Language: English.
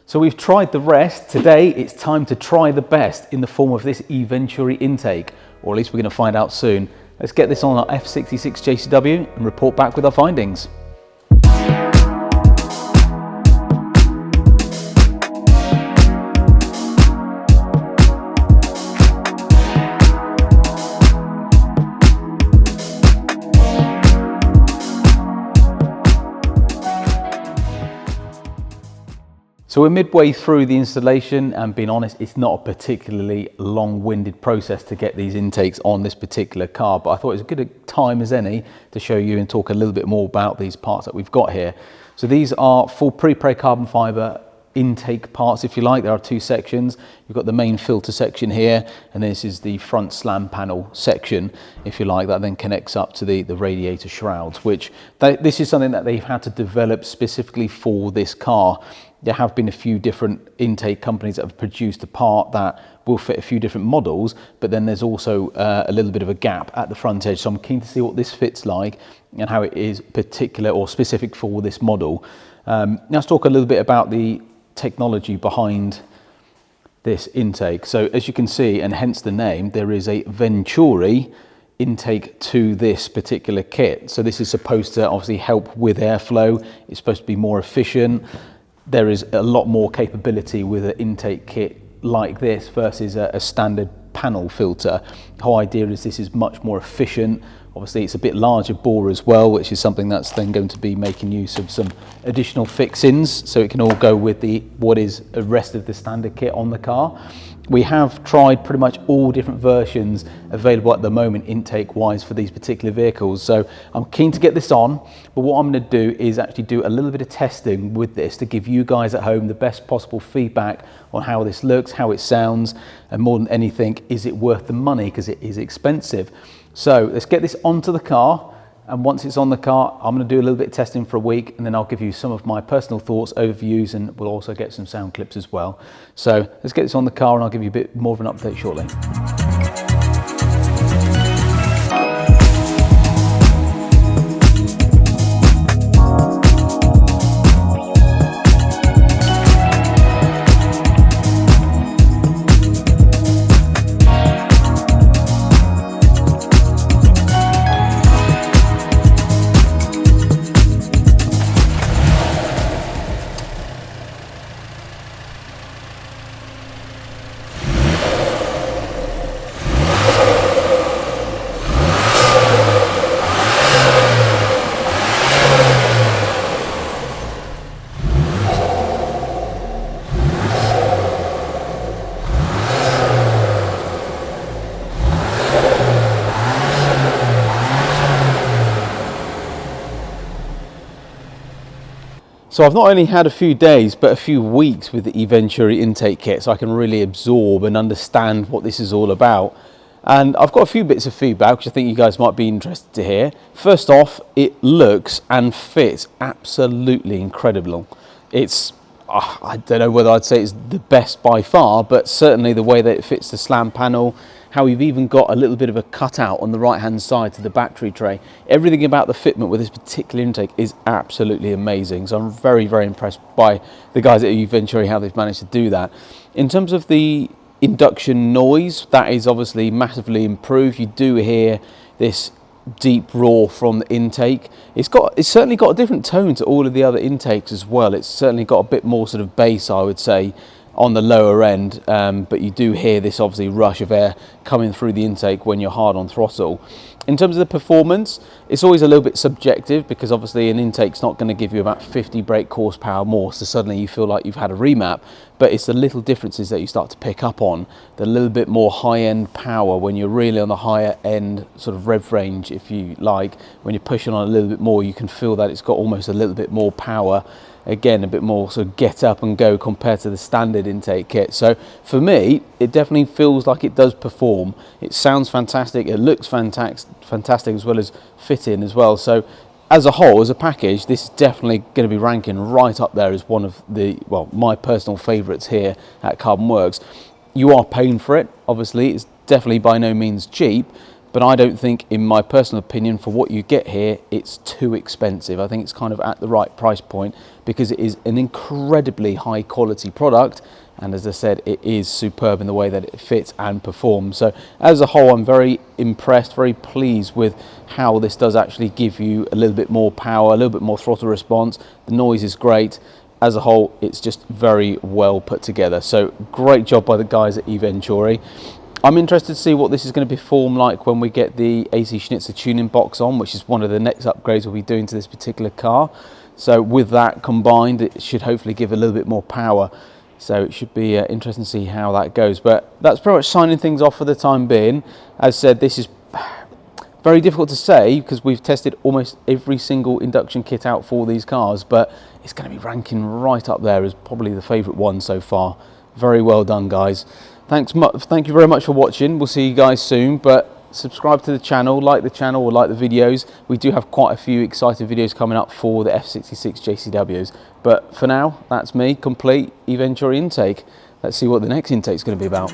So we've tried the rest. Today it's time to try the best in the form of this Eventuri Intake, or at least we're going to find out soon. Let's get this on our F66 JCW and report back with our findings. So we're midway through the installation, and being honest, it's not a particularly long-winded process to get these intakes on this particular car, but I thought it was as good a time as any to show you and talk a little bit more about these parts that we've got here. So these are full pre-preg carbon fibre intake parts, if you like. There are two sections. You've got the main filter section here, and this is the front slam panel section, if you like, that then connects up to the radiator shrouds, which this is something that they've had to develop specifically for this car. There have been a few different intake companies that have produced a part that will fit a few different models, but then there's also a little bit of a gap at the front edge. So I'm keen to see what this fits like and how it is particular or specific for this model. Now let's talk a little bit about the technology behind this intake. So as you can see, and hence the name, there is a Venturi intake to this particular kit. So this is supposed to obviously help with airflow. It's supposed to be more efficient. There is a lot more capability with an intake kit like this versus a standard panel filter. The whole idea is this is much more efficient. Obviously it's a bit larger bore as well, which is something that's then going to be making use of some additional fixings, so it can all go with what is the rest of the standard kit on the car. We have tried pretty much all different versions available at the moment intake wise for these particular vehicles, so I'm keen to get this on, but what I'm going to do is actually do a little bit of testing with this to give you guys at home the best possible feedback on how this looks, how it sounds, and more than anything, is it worth the money, because it is expensive. So let's get this onto the car, and once it's on the car, I'm going to do a little bit of testing for a week, and then I'll give you some of my personal thoughts, overviews, and we'll also get some sound clips as well. So let's get this on the car and I'll give you a bit more of an update shortly. So I've not only had a few days, but a few weeks with the Eventuri intake kit, so I can really absorb and understand what this is all about. And I've got a few bits of feedback, which I think you guys might be interested to hear. First off, it looks and fits absolutely incredible. It's, I don't know whether I'd say it's the best by far, but certainly the way that it fits the slam panel, how you've even got a little bit of a cutout on the right hand side to the battery tray. Everything about the fitment with this particular intake is absolutely amazing. So I'm very, very impressed by the guys at Eventuri, how they've managed to do that. In terms of the induction noise, that is obviously massively improved. You do hear this deep roar from the intake. It's certainly got a different tone to all of the other intakes as well. It's certainly got a bit more sort of bass, I would say, on the lower end, but you do hear this obviously rush of air coming through the intake when you're hard on throttle. In terms of the performance, it's always a little bit subjective, because obviously an intake's not going to give you about 50 brake horsepower more, so suddenly you feel like you've had a remap, but it's the little differences that you start to pick up on, the little bit more high-end power when you're really on the higher end sort of rev range, if you like. When you're pushing on a little bit more, you can feel that it's got almost a little bit more power, again a bit more sort of get up and go compared to the standard intake kit. So for me, it definitely feels like it does perform. It sounds fantastic, it looks fantastic as well as fit in as well. So as a whole, as a package, this is definitely going to be ranking right up there as one of the, well, my personal favourites here at Carbonwurks. You are paying for it, obviously. It's definitely by no means cheap, but I don't think, in my personal opinion, for what you get here, it's too expensive. I think it's kind of at the right price point because it is an incredibly high quality product, and as I said, it is superb in the way that it fits and performs. So as a whole, I'm very impressed, very pleased with how this does actually give you a little bit more power, a little bit more throttle response. The noise is great. As a whole, it's just very well put together. So great job by the guys at Eventuri. I'm interested to see what this is going to perform like when we get the AC Schnitzer tuning box on, which is one of the next upgrades we'll be doing to this particular car. So with that combined, it should hopefully give a little bit more power. So it should be interesting to see how that goes. But that's pretty much signing things off for the time being. As said, this is very difficult to say because we've tested almost every single induction kit out for these cars, but it's going to be ranking right up there as probably the favourite one so far. Very well done, guys. Thank you very much for watching. We'll see you guys soon, but subscribe to the channel, like the channel, or like the videos. We do have quite a few exciting videos coming up for the F66 JCWs. But for now, that's me, complete Eventuri Intake. Let's see what the next intake is going to be about.